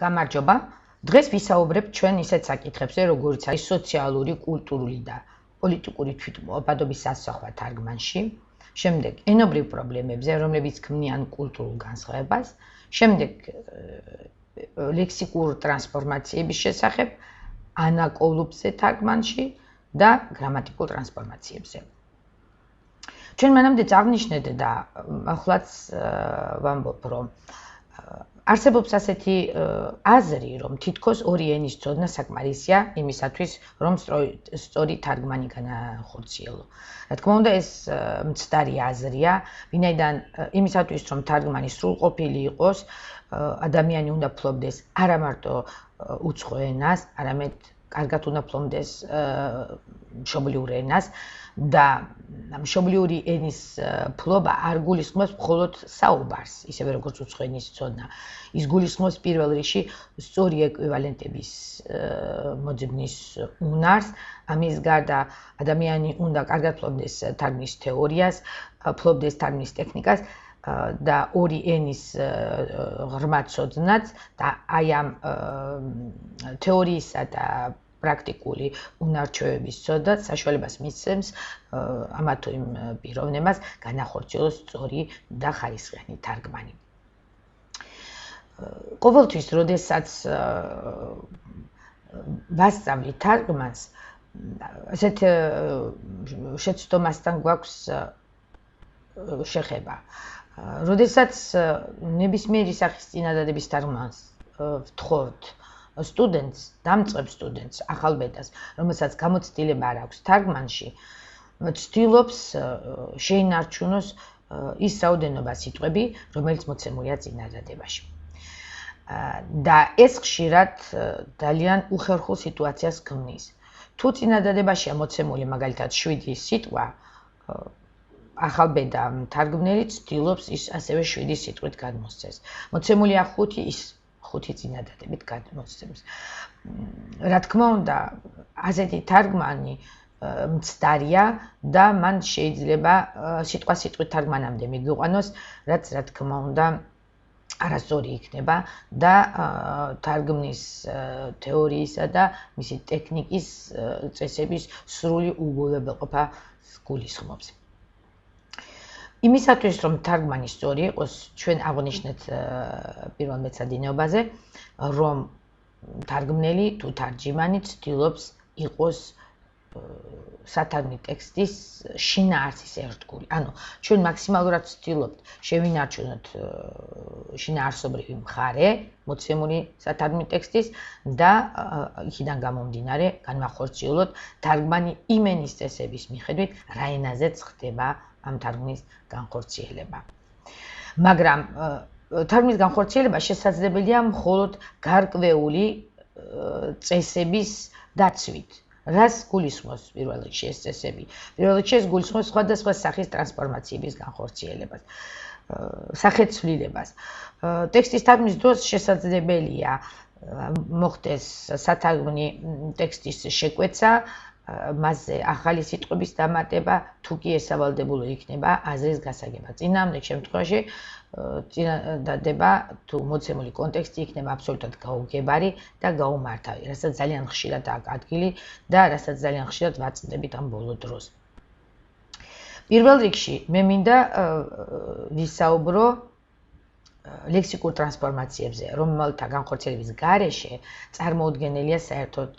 გამარჯობა. დღეს ვისაუბრებ ჩვენ ისეთ საკითხებზე, როგორიც არის სოციალური, კულტურული და პოლიტიკური თვითმყოფადობის ასახვა თარგმანში. შემდეგ ენობრივ პრობლემებზე, რომლებიც ქმნიან კულტურულ განსხვავებას. შემდეგ ლექსიკურ ტრანსფორმაციების შესახებ, ანაკოლუპზე თარგმანში და გრამატიკულ ტრანსფორმაციებზე. ჩვენ მანამდე წაღვნიშნეთ და ახლაც ვამბობ, რომ არსებობს ასეთი აზრი, რომ თითქოს ორი ენის ცოდნა საკმარისია იმისათვის, რომ სწორი თარგმანი განახორციელო. რა თქმა უნდა, ეს მცდარი აზრია, ვინაიდან იმისათვის, რომ თარგმანი სრულყოფილი იყოს, ადამიანი უნდა ფლობდეს არა მარტო უცხო ენას, არამედ კარგად უნდა ფლობდეს მშობლიურ ენას და მშობლიური ენის ფლობა არ გულისხმობს მხოლოდ საუბარს, ისევე როგორც უცხო ენის ცოდნა. ის გულისხმობს პირველ რიგში სწორი ეკვივალენტების მოძებნის უნარს. ამის გარდა ადამიანი უნდა კარგად ფლობდეს თარგმნის თეორიას, ფლობდეს თარგმნის ტექნიკას და ორი ენის ღრმა ცოდნაც და აი ამ თეორიისა და პრაქტიკული უნარჩვევების ცოდნაც საშუალებას მისცემს ამა თუ იმ პიროვნებას განახორციელოს სწორი და ხარისხიანი თარგმანი. ყოველთვის, როდესაც ვასწავლი თარგმანს, ასეთ შეცდომასთან გვაქვს შეხება. როდესაც ნებისმიერი სახის წინადადების თარგმანს ვთხოვთ სტუდენტს, დამწყებ სტუდენტს, ახალბედას, რომელსაც გამოცდილება არ აქვს თარგმანში, ცდილობს შეინარჩუნოს ის რაოდენობა სიტყვები, რომელიც მოცემულია წინადადებაში. და ეს ხშირად ძალიან უხერხულ სიტუაციას ქმნის. თუ წინადადებაშია მოცემული მაგალითად 7 სიტყვა, ახალბედა მთარგმნელი ცდილობს ის ასევე 7 სიტყვით გადმოსცეს. მოცემულია 5, ის 5 წინადადებით გადმოსცემს. რა თქმა უნდა, ასეთი თარგმანი მცდარია და მან შეიძლება სიტყვა-სიტყვით თარგმანამდე მიგვიყვანოს, რაც რა თქმა უნდა არასწორი იქნება და თარგმნის თეორიისა და მისი ტექნიკის წესების სრული უგულებელყოფა გულისხმობს. იმისათვის, რომ თარგმანი სწორი იყოს, ჩვენ აღვნიშნეთ პირველ მეცადინეობაზე, რომ თარგმნელი თუ თარჯიმანი ცდილობს იყოს სათარგმნი ტექსტის შინაარსის ერთგული. ანუ ჩვენ მაქსიმალურად ვცდილობთ შევინარჩუნოთ შინაარსობრივი მხარე მოცემული სათარგმნი ტექსტის და იქიდან გამომდინარე განვახორციელოთ თარგმანი იმ ენის წესების მიხედვით, რა ენაზეც ხდება ამ თარგმნის განხორციელება. მაგრამ თარგმნის განხორციელება შესაძლებელია მხოლოდ გარკვეული წესების დაცვით. რას გულისხმობს პირველ რიგში ეს წესები? პირველ რიგში ეს გულისხმობს სხვადასხვა სახის ტრანსფორმაციების განხორციელებას, სახეცვლილებას. ტექსტის თარგმნის დროს შესაძლებელია მოხდეს სათარგმნი ტექსტის შეკვეცა, მასზე ახალი სიტყვების დამატება, თუ კი ესავალდებულო იქნება აზრის გასაგება. წინააღმდეგ შემთხვევაში წინადადება თუ მოცემული კონტექსტი იქნება აბსოლუტურად გაუგებარი და გაუმართავი, რასაც ძალიან ხშირად აქვს ადგილი და რასაც ძალიან ხშირად ვაწდებით ამ ბოლო დროს. პირველ რიგში მე მინდა ვისაუბრო ლექსიკურ ტრანსფორმაციებზე, რომელთა განხორციელების გარეშე წარმოუდგენელია საერთოდ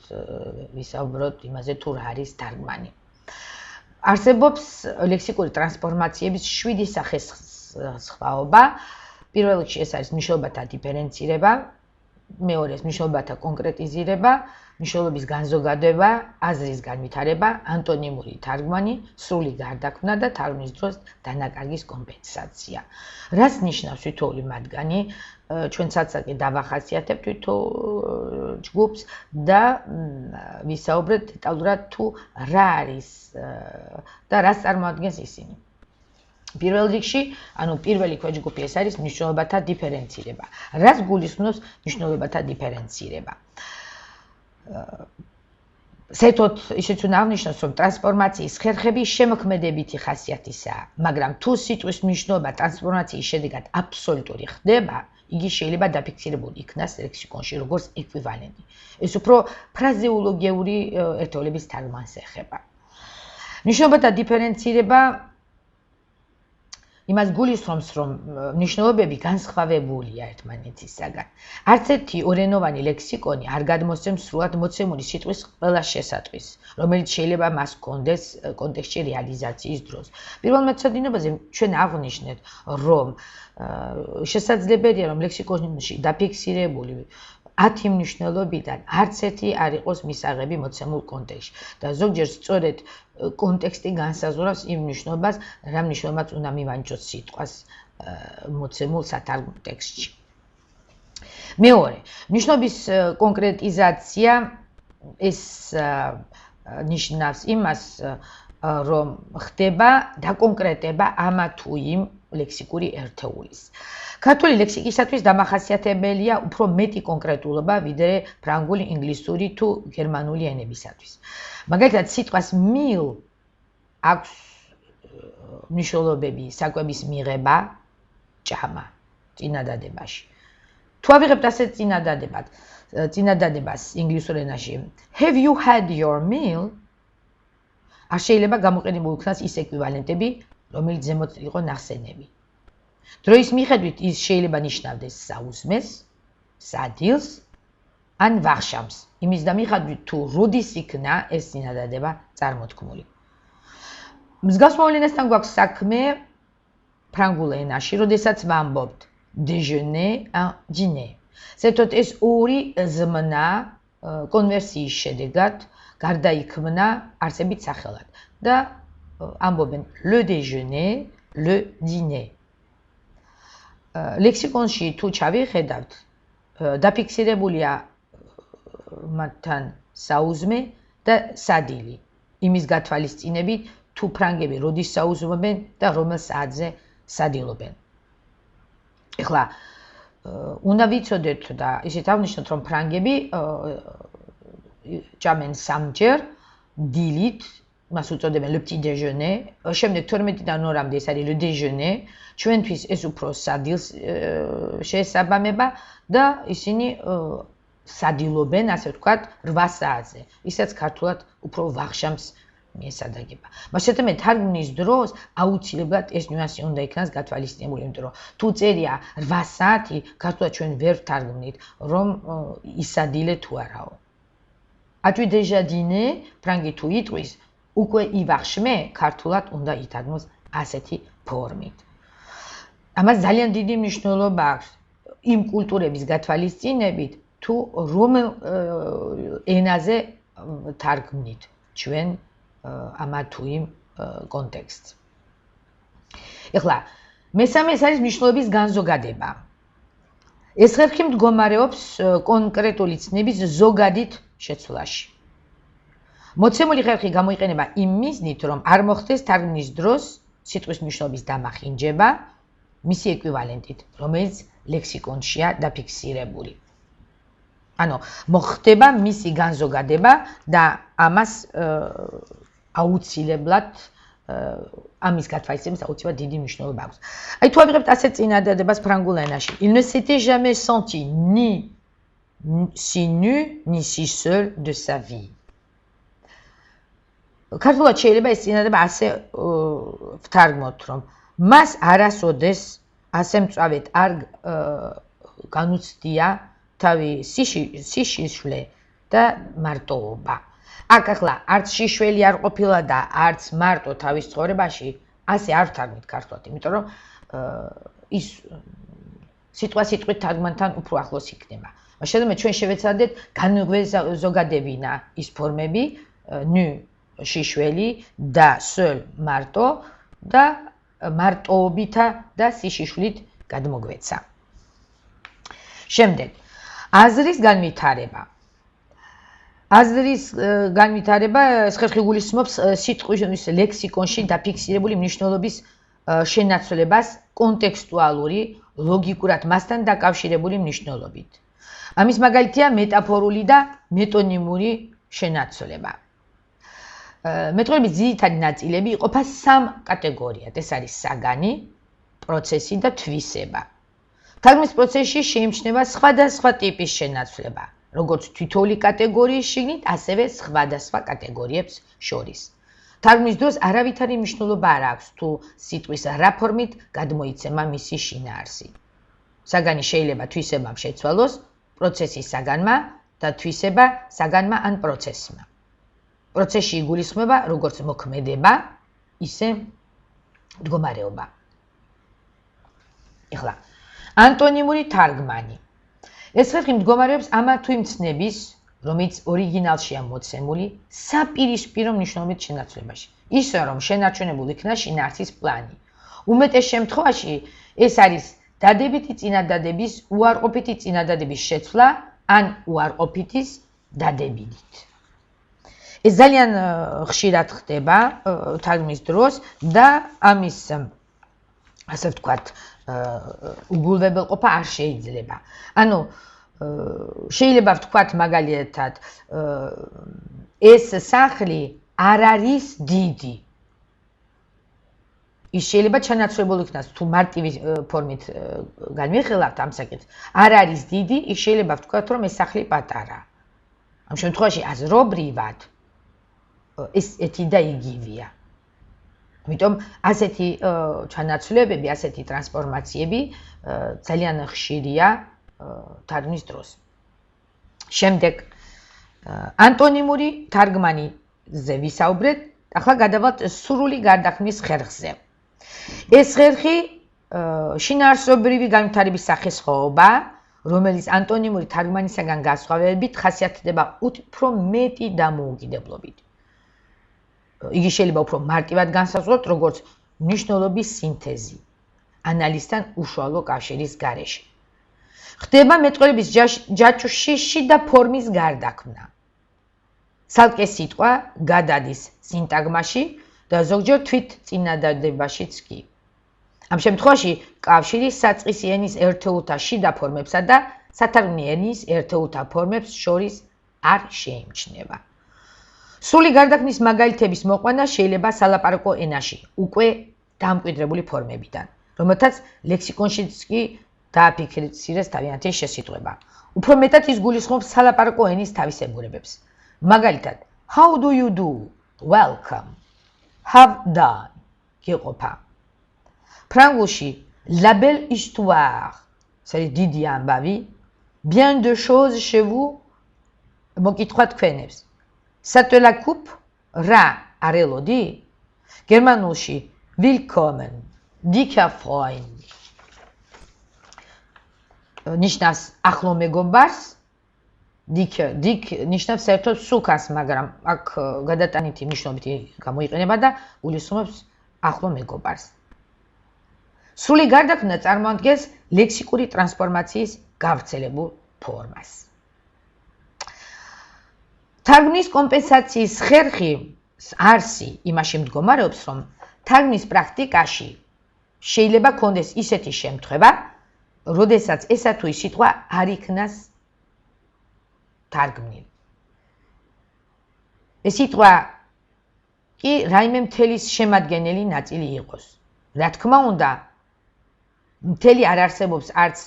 ვისაუბროთ იმაზე, თუ რა არის თარგმანი. არსებობს ლექსიკური ტრანსფორმაციების 7 სახესხვაობა. პირველ რიგში ეს არის მნიშვნელობათა დიფერენცირება, მეორე მნიშვნელობათა კონკრეტიზირება, მნიშვნელობის განზოგადება, აზრის განვითარება, ანტონიმური თარგმანი, სრული გარდაქმნა და თარგმნის დროს დანაკარგის კომპენსაცია. რას ნიშნავს თითოეული მათგანი? ჩვენ ცაცაკი დავახასიათებთ თითოეულ ჯგუფს და ვისაუბრეთ დეტალურად თუ რა არის და რას წარმოადგენს ისინი. პირველ რიგში, ანუ პირველი ქვეჯგუფი ეს არის მნიშვნელობათა დიფერენცირება. რას გულისხმობს მნიშვნელობათა დიფერენცირება? საერთოდ ისიც უნდა აღნიშნოს, რომ ტრანსფორმაციის ხერხები შემოქმედებითი ხასიათისაა, მაგრამ თუ სიტყვის მნიშვნელობა ტრანსფორმაციის შედეგად აბსოლუტური ხდება, იგი შეიძლება დაფიქსირებული იქნას ლექსიკონში როგორც ეკვივალენტი. ეს უფრო ფრაზეოლოგიური ერთეულების თარგმანს ეხება. ნიშნულობათა დიფერენცირება იმას გულისხმობს, რომ ნიშნულობები განსხვავებულია ერთმანეთისაგან. არც ერთი ორენოვანი ლექსიკონი არ გადმოსცემს სრულად მოცემული სიტყვის ყველა შესატყვის, რომელიც შეიძლება მას ჰქონდეს კონტექსტში რეალიზაციის დროს. პირველ მეცადინებაზე ჩვენ აღვნიშნეთ, რომ შესაძლებელია, რომ ლექსიკონში დაფიქსირებული 10 მნიშვნელობიდან არც ერთი არ იყოს მისაღები მოცემულ კონტექსტში და ზოგჯერ სწორედ კონტექსტი განსაზღვრავს იმ მნიშვნელობას, რა მნიშვნელობაც უნდა მივანიჭოს სიტყვას მოცემულ სათარგმნო ტექსტში. მეორე, ნიშნობის კონკრეტიზაცია ეს ნიშნავს იმას, რომ ხდება დაკონკრეტება ამა თუ იმ ლექსიკური ერთეულის. ქართული ლექსიკისათვის დამახასიათებელია უფრო მეტი კონკრეტულობა, ვიდრე ფრანგული, ინგლისური თუ გერმანული ენებისათვის. მაგალითად, სიტყვას meal აქვს მნიშვნელობები საკვების მიღება, ჭამა წინადადებაში. თუ ავიღებთ ასეთ წინადადებას ინგლისურ ენაში, have you had your meal? არ შეიძლება გამოყენებული იქნას ის ეკვივალენტები, რომელიც ზემოთ იყო ნახსენები. დროის მიხედვით ის შეიძლება ნიშნავდეს საუზმეს, სადილს ან ვახშამს. იმის და მიხედვით თუ როდის იქნა ეს წინადადება წარმოთქმული. მსგავს მოვლენასთან გვაქვს საქმე ფრანგულ ენაში, როდესაც ვამბობთ déjeuner un dîner. ზეთოთ ეს ორი ზმნა კონვერსიის შედეგად გარდაიქმნა არსებით სახელად და ამბობენ le déjeuner, le dîner. ლექსიკონში თუ ჩავიხედავთ, დაფიქსირებულია მათთან საუზმე და სადილი. იმის გათვალისწინებით, თუ ფრანგები როდის საუზმობენ და რომელ საათზე სადილობენ. ეხლა უნდა ვიცოდეთ და ისეთ აღნიშნოთ, რომ ფრანგები ჭამენ სამჯერ დილით, მას უწოდებენ le petit déjeuner, შემდეგ 12-დან 2-მდე ეს არის le déjeuner, ჩვენთვის ეს უფრო სადილს შეესაბამება და ისინი სადილობენ, ასე ვთქვათ, 8 საათზე. ისაც ქართულად უფრო ვახშამს მიესადაგება. მასეთმე თარგმნის დროს აუცილებლად ეს ნიუანსი უნდა იქნას გათვალისწინებული, იმიტომ რომ თუ წერია 8 საათი, ქართულად ჩვენ ვერ ვთარგმნით, რომ ისადილე თუ არაო. As-tu déjà dîné? ფრანგი თუ იტყვის, უკვე ივახშმე, ქართულად უნდა ითარგმნოს ასეთი ფორმით. ამას ძალიან დიდი მნიშვნელობა აქვს იმ კულტურების გათვალისწინებით, თუ რომელ ენაზე თარგმნით ჩვენ ამა თუ იმ კონტექსტს. ეხლა, მესამე ეს არის მნიშვნელობის განზოგადება. ეს ხერხი მდგომარეობს კონკრეტული ცნების ზოგადით შეცვლაში. მოცემული ხერხი გამოიყენება იმ მიზნით, რომ არ მოხდეს თარგმნის დროს სიტყვის მნიშვნელობის დამახინჯება მისი ეკვივალენტით, რომელიც ლექსიკონშია დაფიქსირებული. ანუ მოხდება მისი განზოგადება და ამას აუცილებლად ამის გათვალისწინებას აუცილებლად დიდი მნიშვნელობა აქვს. აი თუ ავიღებთ ასეთ წინადადებას ფრანგულ ენაში, il ne s'était jamais senti ni si nu ni si seul de sa vie. ქართულად შეიძლება ეს წინადადება ასე ვთარგმნოთ, რომ მას არასოდეს ასე მწვავედ არ განუცდია თავი სიშიშვლე და მარტოობა. აქ ახლა არც შიშველი არ ყოფილა და არც მარტო თავის ცხოვრებაში ასე არ ვთარგმნით ქართულად, იმიტომ რომ ის სიტყვით თარგმანთან უფრო ახლოს იქნება. შესაძლოა ჩვენ შევეცადეთ განვეზოგადებინა ის ფორმები nu შიშველი და seul მარტო და მარტოობითა და სიშიშვლით გადმოგვეცა. შემდეგ აზრის განვითარება. აზრის განვითარება ხერხი გულისხმობს სიტყვის ლექსიკონში დაფიქსირებული მნიშვნელობის შენაცვლებას კონტექსტუალური, ლოგიკურად მასთან დაკავშირებული მნიშვნელობით. ამის მაგალითია მეტაფორული და მეტონიმური შენაცვლება. მეტყველების ძირითადი ნაწილები იყოფა 3 კატეგორიად. ეს არის საგანი, პროცესი და თვისება. თარგმნის პროცესში შეიმჩნევა სხვადასხვა ტიპის შენაცვლება, როგორც თითოეული კატეგორიის შიგნით, ასევე სხვადასხვა კატეგორიებს შორის. თარგმნის დროს არავითარი მნიშვნელობა არ აქვს, თუ სიტყვის რა ფორმით გადმოიცემა მისი შინაარსი. საგანი შეიძლება თვისებამ შეცვალოს პროცესის საგანმა და თვისება საგანმა ან პროცესმა. პროცესში იგულისხმება როგორც მოქმედება, ისე მდგომარეობა. ეხლა ანტონიმური თარგმანი. ეს ხერხი მდგომარეობს ამა თუ იმ ცნების, რომელიც ორიგინალშია მოცემული, საპირისპირო მნიშვნელობით შენაცვლებაში. ისე რომ შენარჩუნებულ იქნა შინაარსის პლანი. უმეტეს შემთხვევაში ეს არის დადებითი წინადადების უარყოფითი წინადადების შეცვლა ან უარყოფითის დადებითით. ეს ძალიან ხშირად ხდება თარგმნის დროს და ამის ასე ვთქვათ უგულებელყოფა არ შეიძლება. ანუ შეიძლება ვთქვათ მაგალითად ეს სახლი არ არის დიდი. ის შეიძლება ჩანაცვლებული იქნას თუ მარტივი ფორმით განვიხილავთ ამ საკითხს. არ არის დიდი, ის შეიძლება ვთქვათ რომ ეს სახლი პატარა. ამ შემთხვევაში აზრობრივად ეს ეთი და იგივეა. ამიტომ ასეთი ჩანაცვლებები, ასეთი ტრანსფორმაციები ძალიან ხშირია თარგმნის დროს. შემდეგ ანტონიმური თარგმანიზე ვისაუბრეთ, ახლა გადავალთ სრული გარდაქმნის ხერხზე. ეს ხერხი შინაარსობრივი განვითარების სახესხვაობა, რომელიც ანტონიმური თარგმანისაგან განსხვავებით ხასიათდება უფრო მეტი დამოუკიდებლობით. იგი შეიძლება უფრო მარტივად განსაზღვროთ, როგორც მნიშვნელობის სინთეზი, ანალიზთან უშუალო კავშირის გარეშე. ხდება მეტყველების ჯაჭვში შიდა ფორმის გარდაქმნა. ცალკე სიტყვა გადადის სინტაგმაში და ზოგჯერ თვით წინადადებაშიც კი. ამ შემთხვევაში კავშირი საწყისი ენის ერთეულთა შიდა ფორმებსა და სათარგმნი ენის ერთეულთა ფორმებს შორის არ შეიმჩნევა. სრული გარდაქმნის მაგალითების მოყვანა შეიძლება სალაპარაკო ენაში უკვე დამკვიდრებული ფორმებიდან, რომელთაც ლექსიკონშიც კი დააფიქსირეს თავიანთი შესიტყვება. უფრო მეტად ის გულისხმობს სალაპარაკო ენის თავისებურებებს. მაგალითად, how do you do? Welcome. Have done. გიყოფა. ფრანგულში la belle histoire, c'est დიდი ამბავი, bien de choses chez vous, მოკითხვა თქვენებს. Ça te la coupe? რა არ ელოდი? გერმანულში willkommen, dicker Freund. ნიშნავს ახლო მეგობარს, dick ნიშნავს საერთოდ სუკას, მაგრამ აქ გადატანითი მნიშვნელობითი გამოიყენება და გულისხმობს ახლო მეგობარს. სრული გარდაქმნა წარმოადგენს ლექსიკური ტრანსფორმაციის გავრცელებულ ფორმას. თარგმნის კომპენსაციის ხერხი არსი იმაში მდგომარეობს, რომ თარგმნის პრაქტიკაში შეიძლება კონდეს ისეთი შემთხვევა, როდესაც ესა თუ ის სიტყვა არ იქნას თარგმნილი. ეს სიტყვა კი რაიმე მთელის შემადგენელი ნაწილი იყოს. რა თქმა უნდა, მთელი არ არსებობს არც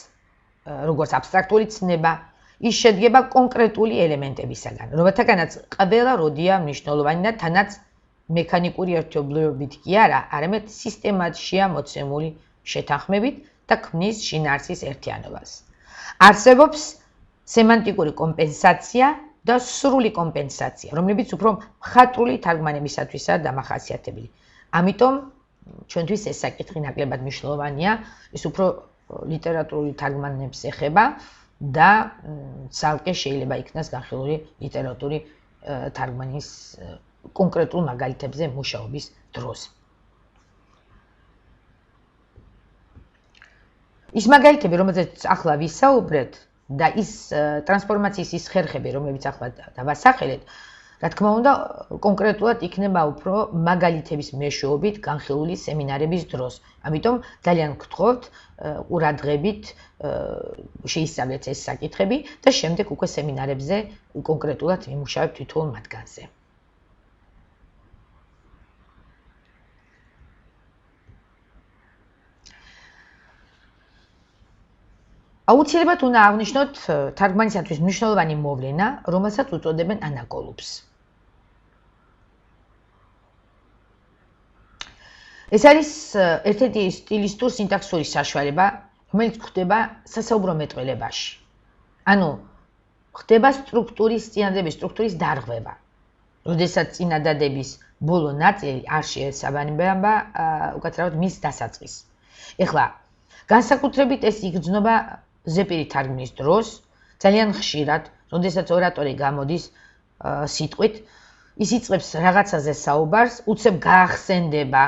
როგორც აბსტრაქტული ცნება, ის შედგება კონკრეტული ელემენტებისაგან, რომელთაგანაც ყველა როდია მნიშვნელოვანი და თანაც მექანიკური ერთობლიობით კი არა, არამედ სისტემატშია მოცემული შეთანხმებით და ქმნის შინაარსის ერთიანობას. არსებობს სემანტიკური კომპენსაცია და სრული კომპენსაცია, რომლებიც უფრო მხატვრული თარგმანებისათვისაა დამახასიათებელი. ამიტომ ჩვენთვის ეს საკითხი ნაკლებად მნიშვნელოვანია, ის უფრო ლიტერატურული თარგმანებს ეხება და ცალკე შეიძლება იქნას განხილული ლიტერატური თარგმანის კონკრეტულ მაგალითებზე მუშაობის დროს. ის მაგალითები, რომელზეც ახლა ვისაუბრეთ და ის ტრანსფორმაციის ის ხერხები, რომლებიც ახლა დავასახელეთ, რა თქმა უნდა, კონკრეტულად იქნება უფრო მაგალითების მეშვეობით განხილული სემინარების დროს. ამიტომ ძალიან გთხოვთ ყურადღებით შეისწავლეთ ეს საკითხები და შემდეგ უკვე სემინარებზე კონკრეტულად ვიმუშავებთ თითოეულ მათგანზე. აუცილებლად უნდა აღვნიშნოთ თარგმანისათვის მნიშვნელოვანი მოვლენა, რომელსაც უწოდებენ ანაკოლუპს. ეს არის ერთ-ერთი სტილისტურ სინტაქსური საშუალება, რომელიც გვხვდება სასაუბრო მეტყველებაში. ანუ ხდება წინადადების სტრუქტურის დარღვევა. როდესაც წინადადების ბოლო ნაწილი არ შეესაბამება უკაცრავად მის დასაწყისს. ეხლა განსაკუთრებით ეს იგრძნობა ზეპირი თარგმნის დროს, ძალიან ხშირად, როდესაც ორატორი გამოდის სიტყვით, ის იწყებს რაღაცაზე საუბარს, უცებ გაახსენდება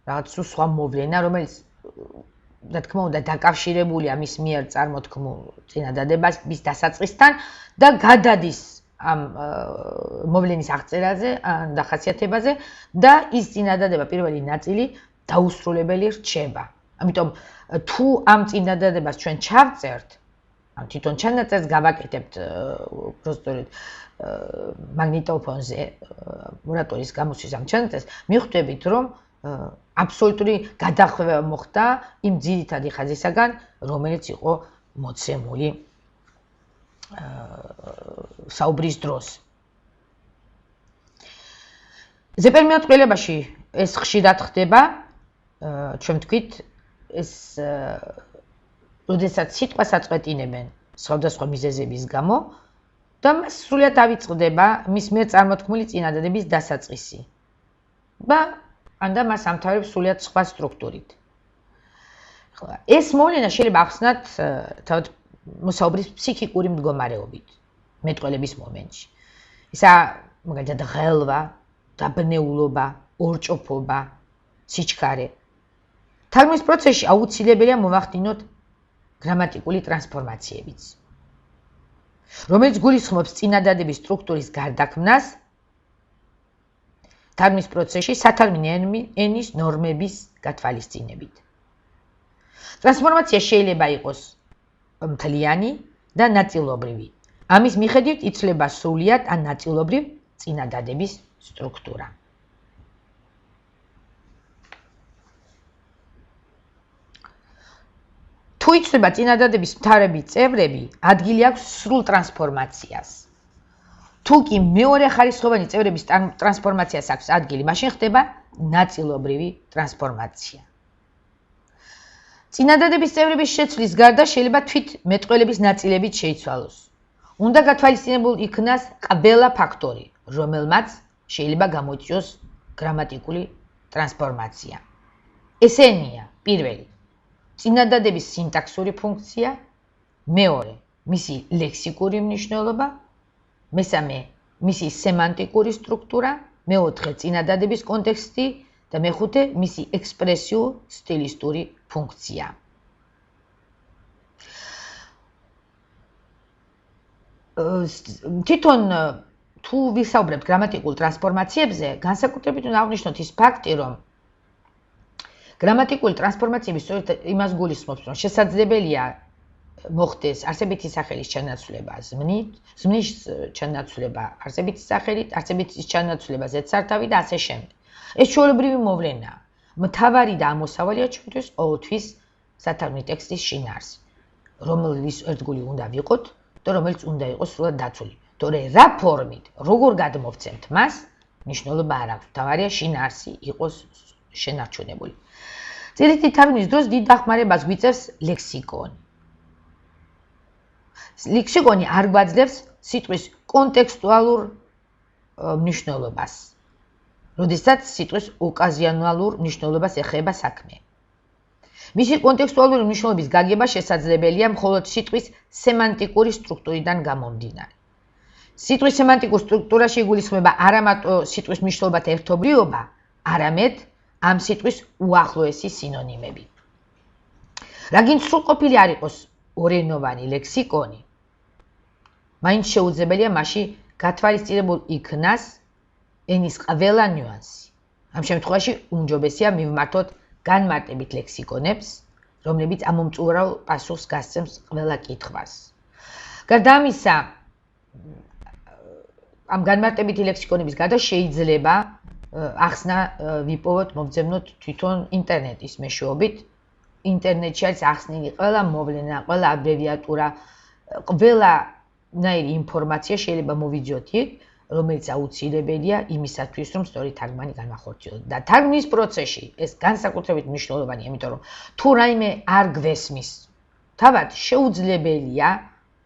რაღაც სხვა მოვლენა, რომელიც რა თქმა უნდა დაკავშირებულია მის მიერ წარმოთქმულ წინადადების დასაწყისთან და გადადის ამ მოვლენის აღწერაზე ან დახასიათებაზე და ის წინადადება პირველი ნაწილი დაუსრულებელი რჩება. ამიტომ თუ ამ წინადადებას ჩვენ ჩავწერთ, ან თვითონ ჩანაწერს გავაკეთებთ უბრალოდ მაგნიტოფონზე ორატორის გამოსვლის ამ ჩანაწერს, მიხვდებით რომ აბსოლუტური გადახვევა მოხდა იმ ძირითადი ხაზისაგან, რომელიც იყო მოცემული საუბრის დროს. ზეპირი მეტყველებაში ეს ხშირად ხდება, ჩვენ ვთქვით, ეს როდესაც სიტყვას აწყვეტინებენ სხვადასხვა მიზეზების გამო და მას სრულად ავიწყდება მის მიერ წარმოთქმული წინადადების დასაწყისი. და მას ამთავრებს სრულად სხვა სტრუქტურით. ეს მოვლენა შეიძლება ახსნათ თავად მოსაუბრის ფსიქიკური მდგომარეობით მეტყველების მომენტში. ისა მაგალითად ღელვა, დაბნეულობა, ორჭოფობა, სიჩქარე. თარგმნის პროცესში აუცილებელია მოვახდინოთ გრამატიკული ტრანსფორმაციებიც, რომელიც გულისხმობს წინადადების სტრუქტურის გარდაქმნას თარგმნის პროცესში სათარგმნო ენის ნორმების გათვალისწინებით. ტრანსფორმაცია შეიძლება იყოს მთლიანი და ნაწილობრივი. ამის მიხედვით იცვლება სრულად ან ნაწილობრივ წინადადების სტრუქტურა. თუ იცვლება წინადადების მთავრები წევრები, ადგილი აქვს სრულ ტრანსფორმაციას. თუ კი მეორე ხარისხოვანი წევრების ტრანსფორმაციას აქვს ადგილი, მაშინ ხდება ნაწილობრივი ტრანსფორმაცია. წინადადების წევრების შეცვლის გარდა შეიძლება თვით მეტყველების ნაწილებიც შეიცვალოს. უნდა გათვალისწინებულ იქნას ყველა ფაქტორი, რომელმაც შეიძლება გამოიწვიოს გრამატიკული ტრანსფორმაცია. ესენია: პირველი, წინადადების სინტაქსური ფუნქცია, მეორე, მისი ლექსიკური მნიშვნელობა, მესამე, მისი სემანტიკური სტრუქტურა, მეოთხე, წინადადების კონტექსტი და მეხუთე, მისი ექსპრესიულ-სტილისტური ფუნქცია. თვითონ თუ ვისაუბრებთ გრამატიკულ ტრანსფორმაციებზე, განსაკუთრებით უნდა აღვნიშნოთ ის ფაქტი, რომ გრამატიკული ტრანსფორმაციები სწორედ იმას გულისხმობს, რომ შესაძლებელია მოხდეს არსებითი სახელის ჩანაცვლება ზმნით, ზმნის ჩანაცვლება არსებითი სახელით, არსებითის ჩანაცვლება ზედსართავი და ასე შემდეგ. ეს ჩვეულებრივი მოვლენაა. მთავარი და ამოსავალია ჩვენთვის ყოველთვის სათარგმნო ტექსტის შინაარსი, რომელიც ერთგული უნდა ვიყოთ და რომელიც უნდა იყოს სრულად დაცული. თორე რა ფორმით, როგორ გადმოვცემთ მას, მნიშვნელობა არ აქვს. მთავარია შინაარსი იყოს შენარჩუნებული. ძირითადი თარგმნის დროს დიდ დახმარებას გვიწევს ლექსიკონი. ლექსიკონი არ გვაძლევს სიტყვის კონტექსტუალურ მნიშვნელობას, როდესაც სიტყვის ოკაზიონალურ მნიშვნელობას ეხება საქმე. მისი კონტექსტუალური მნიშვნელობის გაგება შესაძლებელია მხოლოდ სიტყვის სემანტიკური სტრუქტურიდან გამომდინარე. სიტყვის სემანტიკურ სტრუქტურაში იგულისხმება არა მარტო სიტყვის მნიშვნელობათა ერთობლიობა, არამედ ამ სიტყვის უახლოესი სინონიმები. რაგინც სრულყოფილი არ იყოს ორენოვანი ლექსიკონი, მაინც შეუძლებელია მასში გათვალისწინებულ იქნას ენის ყველა ნიუანსი. ამ შემთხვევაში უმჯობესია მივმართოთ განმარტებით ლექსიკონებს, რომლებიც ამომწურავ პასუხს გასცემს ყველა კითხვას. გარდა ამისა, ამ განმარტებითი ლექსიკონების გარდა შეიძლება ახსნა ვიპოვოთ, მოვძებნოთ თვითონ ინტერნეტის მეშვეობით, ინტერნეტში არის ახსნილი ყველა მოვლენა, ყველა აბრევიატურა, ყველანაირი ინფორმაცია შეიძლება მოვიძიოთ იქ, რომელიც აუცილებელია იმისათვის, რომ სწორი თარგმანი განვახორციელოთ. და თარგმნის პროცესში ეს განსაკუთრებით მნიშვნელოვანია, იმიტომ რომ თუ რაიმე არ გვესმის, თავად შეუძლებელია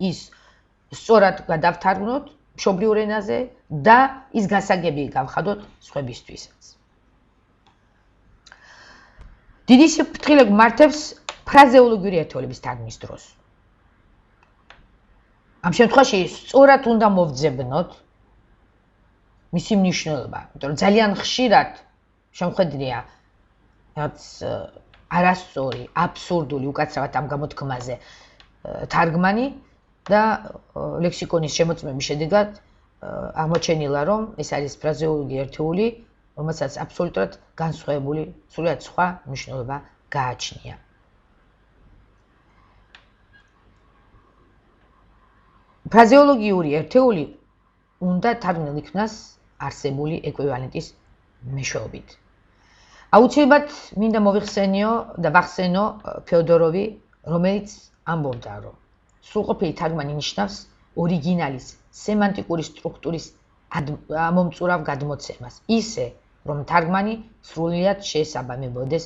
ის სწორად გადავთარგმნოთ მშობლიურ ენაზე და ის გასაგები გავხადოთ სხვებისთვისაც. დიდი საფრთხილე გვმართებს ფრაზეოლოგიური ერთეულების თარგმნის დროს. ამ შემთხვევაში სწორად უნდა მოვძებნოთ მისი მნიშვნელობა, იმიტომ რომ ძალიან ხშირად შემხედრია რაც არასწორი, აბსურდული, უკაცრავად ამ გამოთქმაზე თარგმანი და ლექსიკონის შემოწმების შედეგად აღმოჩენილა, რომ ეს არის ფრაზეოლოგიური ერთეული, რომელსაც აბსოლუტურად განსხვავებული, სრულიად სხვა მნიშვნელობა გააჩნია. ფრაზეოლოგიური ერთეული უნდა თარგმნილ იქნას არსებული ეკვივალენტის მეშვეობით. აუცილებლად მინდა მოვიხსენიო და ვახსენო ფეოდოროვი, რომელიც ამბობდა, რომ სრულყოფილი თარგმანი ნიშნავს ორიგინალის სემანტიკური სტრუქტურის ამომწურავ გადმოცემას, ისე რომ თარგმანი სრულიად შეესაბამებოდეს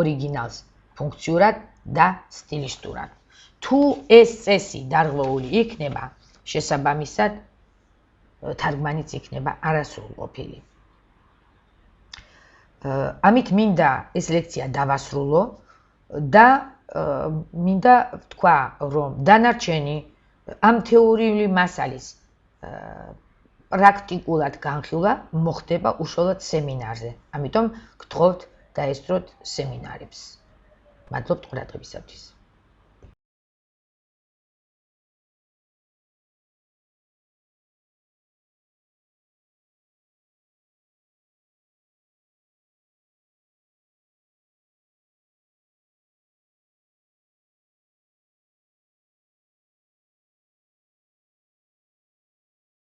ორიგინალს ფუნქციურად და სტილისტურად. თუ ეს წესი დარღვეული იქნება, შესაბამისად თარგმანიც იქნება არასრულყოფილი. ამით მინდა ეს ლექცია დავასრულო და მინდა ვთქვა, რომ დანარჩენი ამ თეორიული მასალის პრაქტიკულად განხილვა მოხდება უშუალოდ სემინარზე. ამიტომ გთხოვთ დაესწროთ სემინარებს. მადლობთ ყურადღებისათვის.